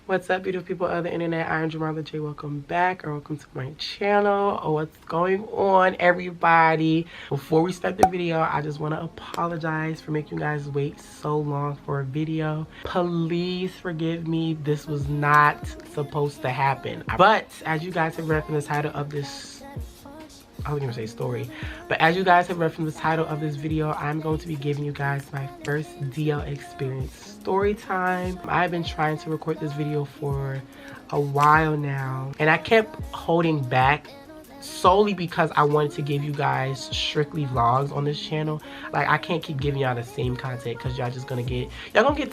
What's up, beautiful people of the internet? I'm Jamarla J. Welcome back, or welcome to my channel. What's going on, everybody? Before we start the video, I just want to apologize for making you guys wait so long for a video. Please forgive me. This was not supposed to happen. But as you guys have read from the title of this, I was gonna say story, but as you guys have read from the title of this video, I'm going to be giving you guys my first DL experience story time. I've been trying to record this video for a while now, and I kept holding back solely because I wanted to give you guys strictly vlogs on this channel. Like, I can't keep giving y'all the same content because y'all gonna get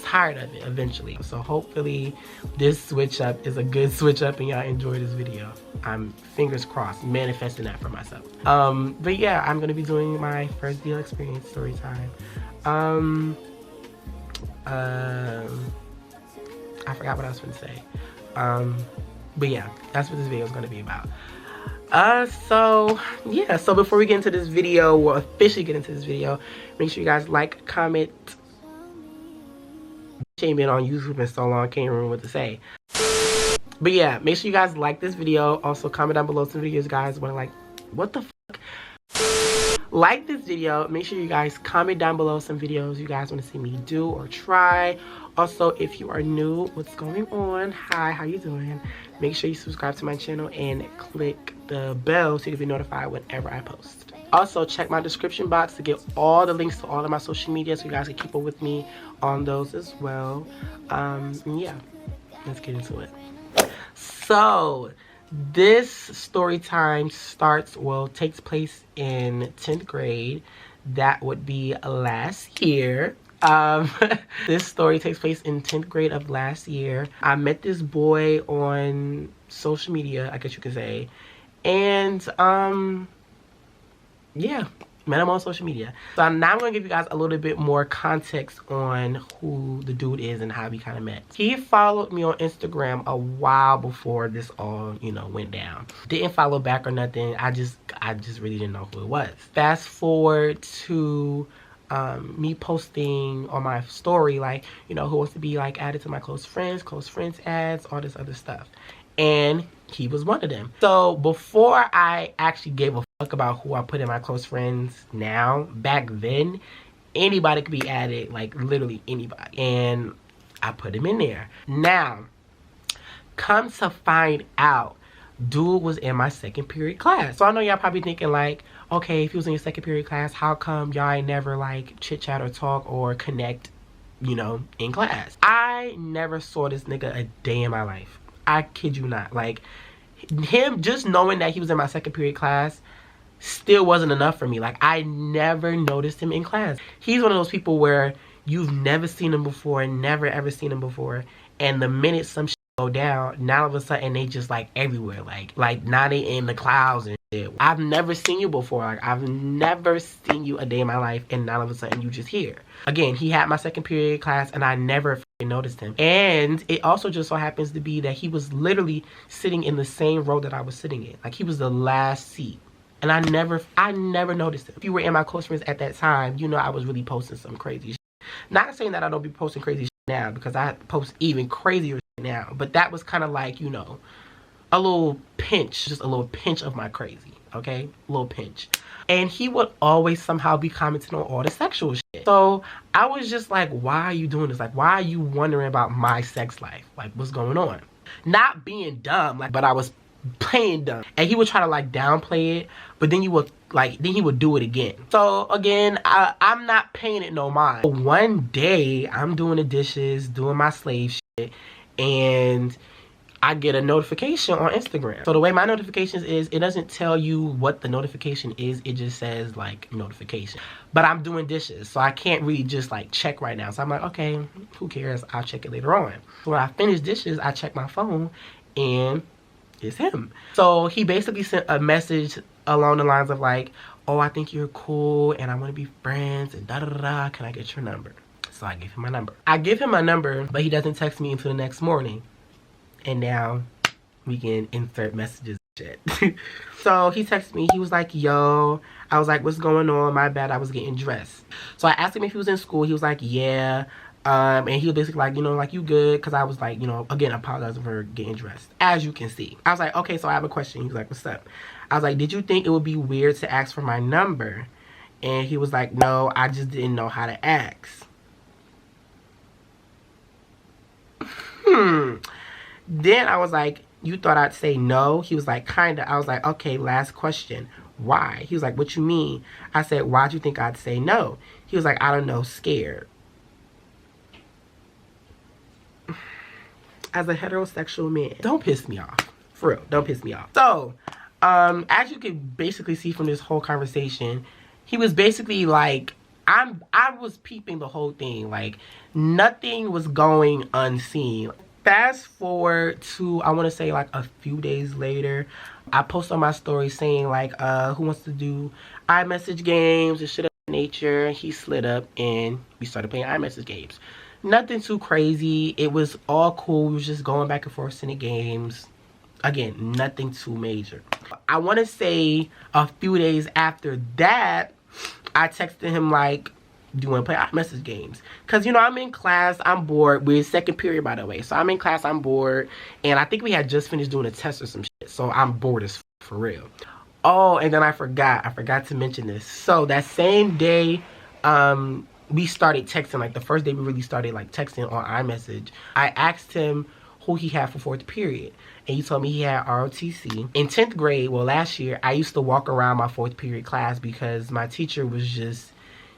tired of it eventually. So hopefully this switch up is a good switch up and y'all enjoy this video. I'm fingers crossed, manifesting that for myself. But yeah, I'm gonna be doing my first deal experience story time. I forgot what I was gonna say. But yeah, that's what this video is gonna be about. So before we get into this video, we'll officially get into this video, make sure you guys like, comment. Ain't been on YouTube in so long, can't remember what to say. But yeah, make sure you guys like this video. Also comment down below some videos you guys want to like. What the fuck? Like this video. Make sure you guys comment down below some videos you guys want to see me do or try. Also, if you are new, what's going on? Hi, how you doing? Make sure you subscribe to my channel and click the bell so you can be notified whenever I post. Also, check my description box to get all the links to all of my social media so you guys can keep up with me on those as well. Yeah, let's get into it. So this story time takes place in 10th grade. That would be last year. This story takes place in 10th grade of last year. I met this boy on social media, I guess you could say. And yeah, met him on social media. So now I'm gonna give you guys a little bit more context on who the dude is and how we kind of met. He followed me on Instagram a while before this all, you know, went down. Didn't follow back or nothing. I just really didn't know who it was. Fast forward to me posting on my story, like, you know, who wants to be like added to my close friends ads, all this other stuff. And he was one of them. So before I actually gave a fuck about who I put in my close friends now, back then, anybody could be added, like literally anybody. And I put him in there. Now, come to find out, dude was in my second period class. So I know y'all probably thinking like, okay, if he was in your second period class, how come y'all ain't never like chit chat or talk or connect, you know, in class? I never saw this nigga a day in my life. I kid you not. Like, him just knowing that he was in my second period class still wasn't enough for me. Like, I never noticed him in class. He's one of those people where you've never seen him before, never ever seen him before, and the minute some shit go down, now all of a sudden they just like everywhere. Like now they in the clouds and shit. I've never seen you before. Like, I've never seen you a day in my life, and now all of a sudden you just here. Again, he had my second period class and I never noticed him. And it also just so happens to be that he was literally sitting in the same row that I was sitting in. Like, he was the last seat. And I never noticed him. If you were in my close friends at that time, you know I was really posting some crazy shit. Not saying that I don't be posting crazy shit now, because I post even crazier shit now. But that was kind of like, you know, a little pinch. Just a little pinch of my crazy, okay? A little pinch. And he would always somehow be commenting on all the sexual shit. So I was just like, why are you doing this? Like, why are you wondering about my sex life? Like, what's going on? Not being dumb, like, but I was playing dumb. And he would try to like downplay it, but then he would do it again. So again, I'm not paying it no mind. One day I'm doing the dishes, doing my slave shit, and I get a notification on Instagram. So the way my notifications is, it doesn't tell you what the notification is. It just says like notification. But I'm doing dishes, so I can't really just like check right now. So I'm like, okay, who cares? I'll check it later on. So when I finish dishes, I check my phone and it's him. So he basically sent a message along the lines of like, oh, I think you're cool and I want to be friends and da da da da. Can I get your number? So I give him my number. I give him my number, but he doesn't text me until the next morning. And now we can insert messages. shit. So he texted me. He was like, yo. I was like, what's going on? My bad. I was getting dressed. So I asked him if he was in school. He was like, yeah. And he was basically like, you know, like, you good? Because I was like, you know, again, apologizing for getting dressed, as you can see. I was like, okay, so I have a question. He was like, what's up? I was like, did you think it would be weird to ask for my number? And he was like, no, I just didn't know how to ask. Then I was like, you thought I'd say no? He was like, kinda. I was like, okay, last question. Why? He was like, what you mean? I said, why'd you think I'd say no? He was like, I don't know, scared. As a heterosexual man, don't piss me off. For real, don't piss me off. So, as you can basically see from this whole conversation, he was basically like, I was peeping the whole thing. Like, nothing was going unseen. Fast forward to, I want to say like a few days later, I posted on my story saying like, who wants to do iMessage games and shit of that nature. He slid up and we started playing iMessage games. Nothing too crazy. It was all cool. We was just going back and forth in the games. Again, nothing too major. I want to say a few days after that, I texted him like, do you want to play iMessage games? Because, you know, I'm in class. I'm bored. We're second period, by the way. So I'm in class. I'm bored. And I think we had just finished doing a test or some shit. So I'm bored as for real. Oh, and then I forgot to mention this. So that same day, we started texting. Like the first day we really started like texting on iMessage. I asked him who he had for fourth period. And he told me he had ROTC. In 10th grade, well, last year, I used to walk around my fourth period class because my teacher was just,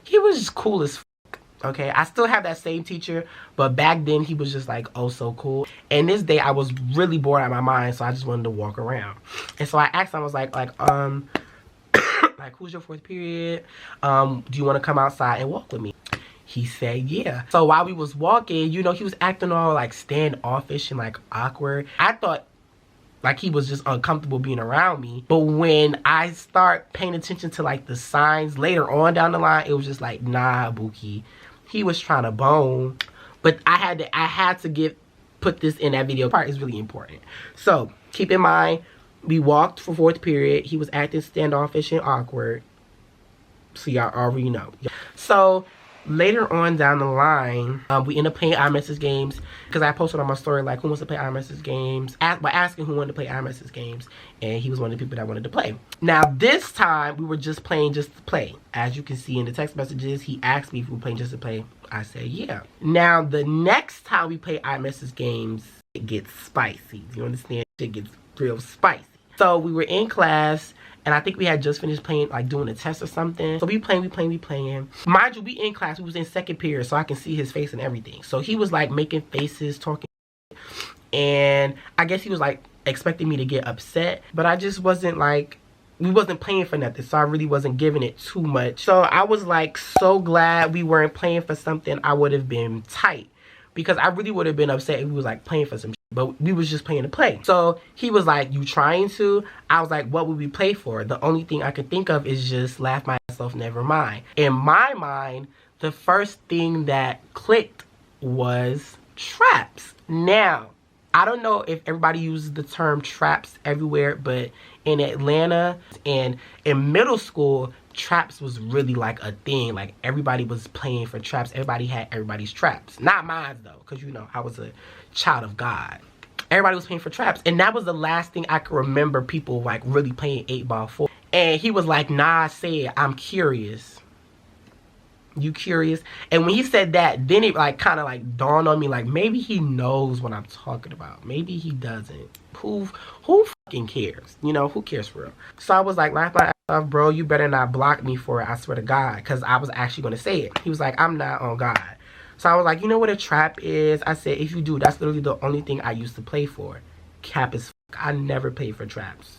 he was just cool as fuck, okay? I still have that same teacher, but back then he was just like, oh, so cool. And this day I was really bored out of my mind, so I just wanted to walk around. And so I asked him, I was like, like, who's your fourth period? Do you want to come outside and walk with me? He said, yeah. So while we was walking, you know, he was acting all like standoffish and like awkward. I thought like he was just uncomfortable being around me. But when I start paying attention to like the signs later on down the line, it was just like, nah, Buki. He was trying to bone. But I had to put this in that video. Part is really important. So keep in mind, we walked for fourth period. He was acting standoffish and awkward. So y'all already know. So later on down the line, we ended up playing iMessage games because I posted on my story like, who wants to play iMessage games? By asking who wanted to play iMessage games, and he was one of the people that wanted to play. Now this time we were just playing just to play. As you can see in the text messages, he asked me if we were playing just to play. I said yeah. Now the next time we play iMessage games, it gets spicy. You understand? It gets real spicy. So we were in class. And I think we had just finished playing, like doing a test or something. So we playing. Mind you, we in class. We was in second period, so I can see his face and everything. So he was like making faces, talking. And I guess he was like expecting me to get upset. But I just wasn't like, we wasn't playing for nothing. So I really wasn't giving it too much. So I was like so glad we weren't playing for something. I would have been tight. Because I really would have been upset if we was like playing for some shit. But we was just playing to play. So he was like, you trying to? I was like, what would we play for? The only thing I could think of is just laugh my ass off, never mind. In my mind, the first thing that clicked was traps. Now, I don't know if everybody uses the term traps everywhere, but in Atlanta and in middle school, traps was really like a thing. Like everybody was playing for traps. Everybody had everybody's traps. Not mine though, because you know, I was a child of God. Everybody was playing for traps. And that was the last thing I could remember people like really playing 8-ball for. And he was like, nah, say it. I'm curious. You curious? And when he said that, then it like kind of like dawned on me like maybe he knows what I'm talking about. Maybe he doesn't. Who fucking cares? You know, who cares for real? So I was like, laugh my ass off, bro. You better not block me for it. I swear to God. Because I was actually going to say it. He was like, I'm not on God. So I was like, you know what a trap is? I said, if you do, that's literally the only thing I used to play for. Cap as fuck. I never played for traps.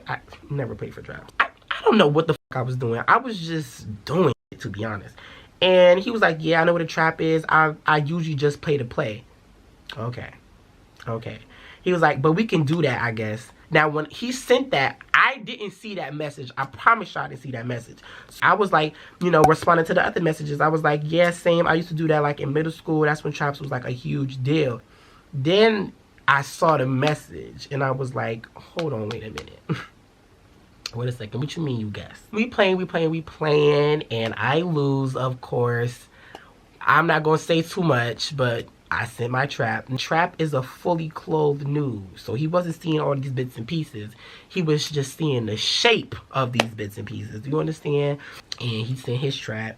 I never played for traps. I don't know what the fuck I was doing. I was just doing it, to be honest. And he was like, yeah, I know what a trap is. I usually just play to play. Okay. He was like, but we can do that, I guess. Now, when he sent that, I didn't see that message. I promise you I didn't see that message. So I was like, you know, responding to the other messages. I was like, yeah, same. I used to do that like in middle school. That's when traps was like a huge deal. Then I saw the message and I was like, hold on, wait a minute. Wait a second, what you mean you guessed? We playing, and I lose, of course. I'm not gonna say too much, but I sent my trap. And trap is a fully clothed nude, so he wasn't seeing all these bits and pieces. He was just seeing the shape of these bits and pieces. Do you understand? And he sent his trap.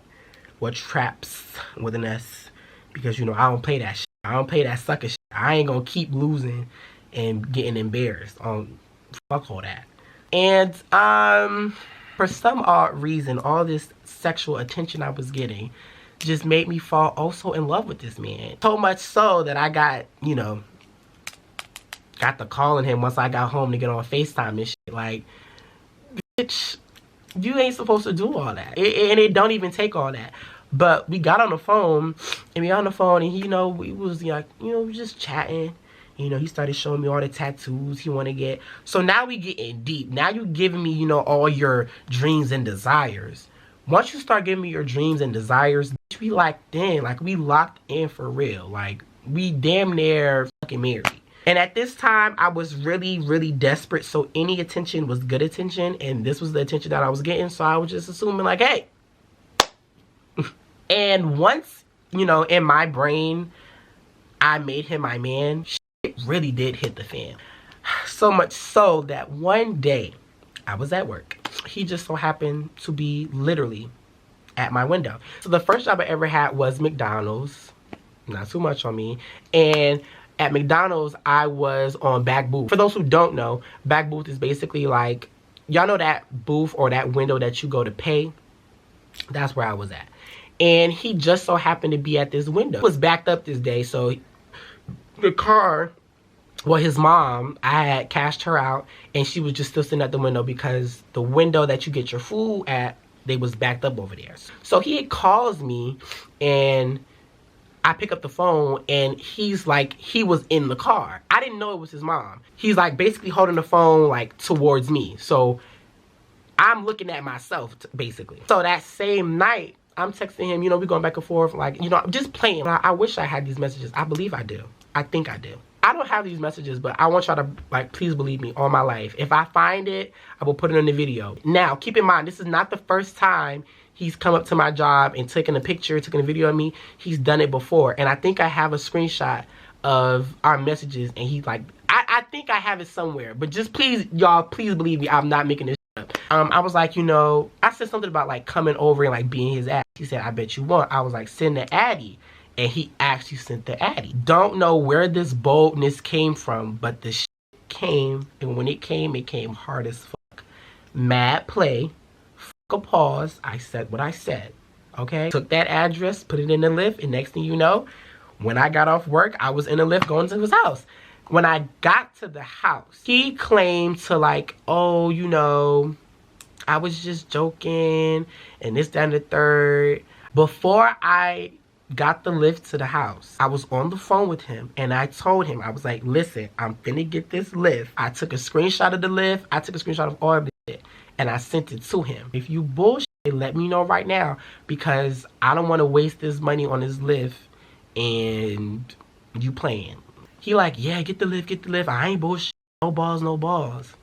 What traps with an S? Because, you know, I don't play that shit. I don't play that sucker shit. I ain't gonna keep losing and getting embarrassed. Fuck all that. And for some odd reason, all this sexual attention I was getting just made me fall also in love with this man. So much so that I got, you know, got to calling him once I got home to get on FaceTime and shit. Like, bitch, you ain't supposed to do all that. And it don't even take all that. But we got on the phone, and you know, we was like, you know, just chatting. You know, he started showing me all the tattoos he want to get. So now we getting deep. Now you giving me, you know, all your dreams and desires. Once you start giving me your dreams and desires, we locked in. Like, we locked in for real. Like, we damn near fucking married. And at this time, I was really, really desperate. So any attention was good attention. And this was the attention that I was getting. So I was just assuming, like, hey. And once, you know, in my brain, I made him my man, it really did hit the fan. So much so that one day, I was at work. He just so happened to be literally at my window. So the first job I ever had was McDonald's. Not too much on me. And at McDonald's, I was on back booth. For those who don't know, back booth is basically like, y'all know that booth or that window that you go to pay? That's where I was at. And he just so happened to be at this window. It was backed up this day, so the car, well, his mom, I had cashed her out, and she was just still sitting at the window because the window that you get your food at, they was backed up over there. So he calls me, and I pick up the phone, and he's like, he was in the car. I didn't know it was his mom. He's like basically holding the phone like towards me. So I'm looking at myself, basically. So that same night, I'm texting him, you know, we going back and forth, like, you know, I'm just playing. I wish I had these messages. I believe I do. I think I do. I don't have these messages, but I want y'all to, like, please believe me, all my life. If I find it, I will put it in the video. Now, keep in mind, this is not the first time he's come up to my job and taken a picture, taken a video of me. He's done it before. And I think I have a screenshot of our messages, and he's like, I think I have it somewhere. But just please, y'all, please believe me, I'm not making this up. I was like, you know, I said something about, like, coming over and, like, being his ass. He said, I bet you won't. I was like, send the Addy. And he actually sent the Addy. Don't know where this boldness came from, but the shit came. And when it came hard as fuck. Mad play. Fuck a pause. I said what I said. Okay? Took that address, put it in the lift, and next thing you know, when I got off work, I was in the lift going to his house. When I got to the house, he claimed to, like, oh, you know, I was just joking, and this, that, and the third. Before I got the lift to the house, I was on the phone with him, and I told him, I was like, listen, I'm finna get this lift. I took a screenshot of the lift. I took a screenshot of all of this shit, and I sent it to him. If you bullshit, let me know right now, because I don't want to waste this money on this lift, and you playing. He like, yeah, get the lift. I ain't bullshit. No balls, no balls.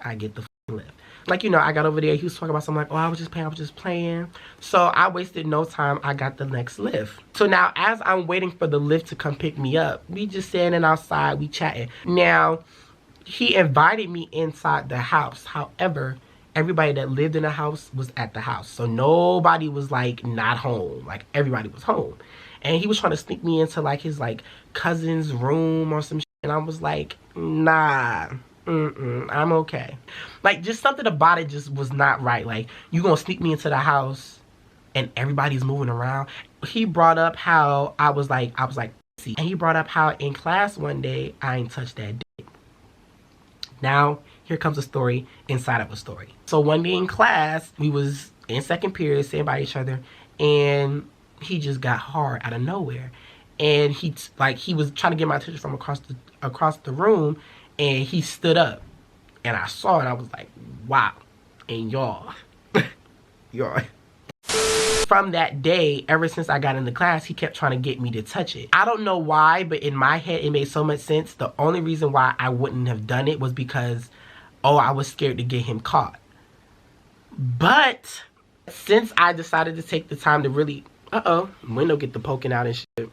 I get the lift. Like, you know, I got over there. He was talking about something like, oh, I was just playing. So I wasted no time. I got the next lift. So now, as I'm waiting for the lift to come pick me up, we just standing outside, we chatting. Now, he invited me inside the house. However, everybody that lived in the house was at the house. So nobody was, like, not home. Like, everybody was home. And he was trying to sneak me into, like, his, like, cousin's room or some shit. And I was like, nah. I'm okay. Like, just something about it just was not right. Like, you gonna sneak me into the house and everybody's moving around. He brought up how I was like, see. And he brought up how in class one day, I ain't touched that dick. Now, here comes a story inside of a story. So one day in class, we was in second period sitting by each other, and he just got hard out of nowhere. And he was trying to get my attention from across the room, and he stood up, and I saw it. I was like, wow. And y'all, from that day, ever since I got into class, he kept trying to get me to touch it. I don't know why, but in my head, it made so much sense. The only reason why I wouldn't have done it was because, oh, I was scared to get him caught. But since I decided to take the time to really, window get the poking out and shit.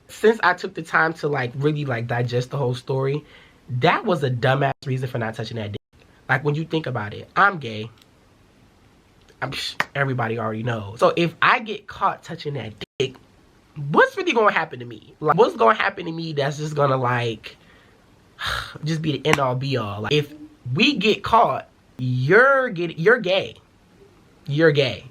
Since I took the time to like really like digest the whole story, that was a dumbass reason for not touching that dick. Like, when you think about it, I'm gay. Everybody already knows. So if I get caught touching that dick, what's really gonna happen to me? Like, what's gonna happen to me that's just gonna like just be the end all be all? Like, if we get caught, you're gay. You're gay.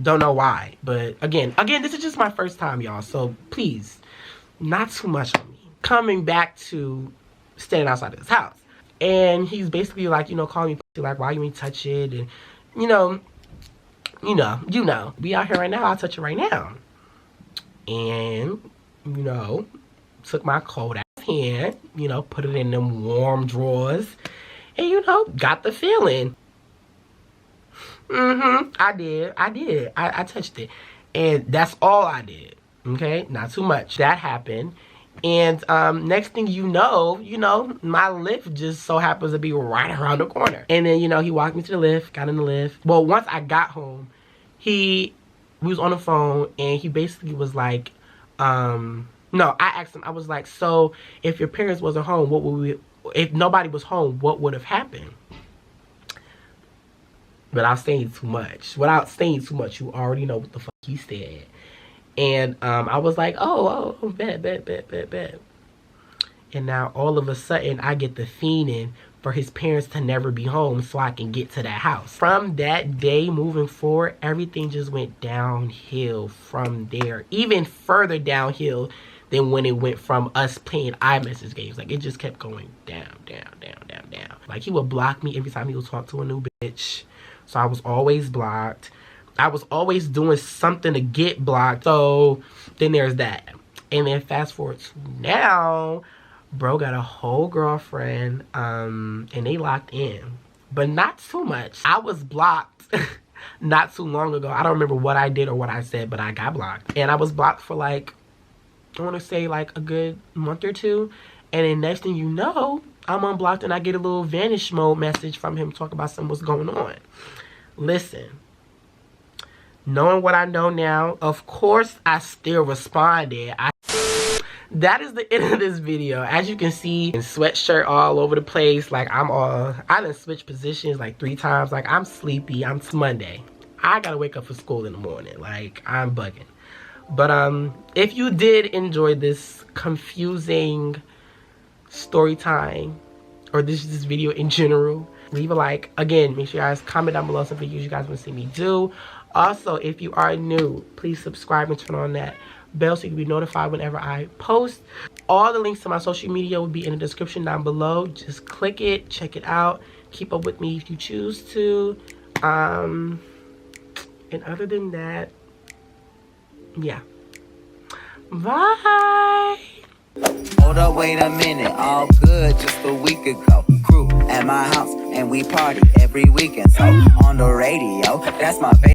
Don't know why, but again, this is just my first time, y'all. So please, not too much on me. Coming back to standing outside of his house, and he's basically like, you know, calling me like, why you ain't touch it, and you know, we out here right now. I'll touch it right now, and you know, took my cold ass hand, you know, put it in them warm drawers, and you know, got the feeling. I did. I touched it. And that's all I did. Okay? Not too much. That happened. And next thing you know, my lift just so happens to be right around the corner. And then, you know, he walked me to the lift, got in the lift. Well, once I got home, we was on the phone and he basically was like, no, I asked him, I was like, so if your parents wasn't home, if nobody was home, what would have happened? Without saying too much, you already know what the fuck he said. And I was like, oh, bet. And now all of a sudden, I get the fiending for his parents to never be home so I can get to that house. From that day moving forward, everything just went downhill from there. Even further downhill than when it went from us playing iMessage games. Like, it just kept going down. Like, he would block me every time he would talk to a new bitch. So I was always blocked. I was always doing something to get blocked. So then there's that. And then fast forward to now, bro got a whole girlfriend. And they locked in. But not too much. I was blocked not too long ago. I don't remember what I did or what I said, but I got blocked. And I was blocked for like, I want to say like a good month or two. And then next thing you know, I'm unblocked and I get a little vanish mode message from him talking about something what's going on. Listen, knowing what I know now, of course I still responded. That is the end of this video. As you can see, in sweatshirt all over the place. Like, I done switched positions like 3 times. Like, I'm sleepy. It's Monday. I gotta wake up for school in the morning. Like, I'm bugging. But if you did enjoy this confusing story time, or this video in general, leave a like. Again, make sure you guys comment down below some videos you guys want to see me do. Also, if you are new, please subscribe and turn on that bell so you can be notified whenever I post. All the links to my social media will be in the description down below. Just click it, check it out, keep up with me if you choose to. And other than that, yeah, bye. Hold up, wait a minute, all good just a week ago. Crew at my house and we party every weekend. So on the radio, that's my favorite.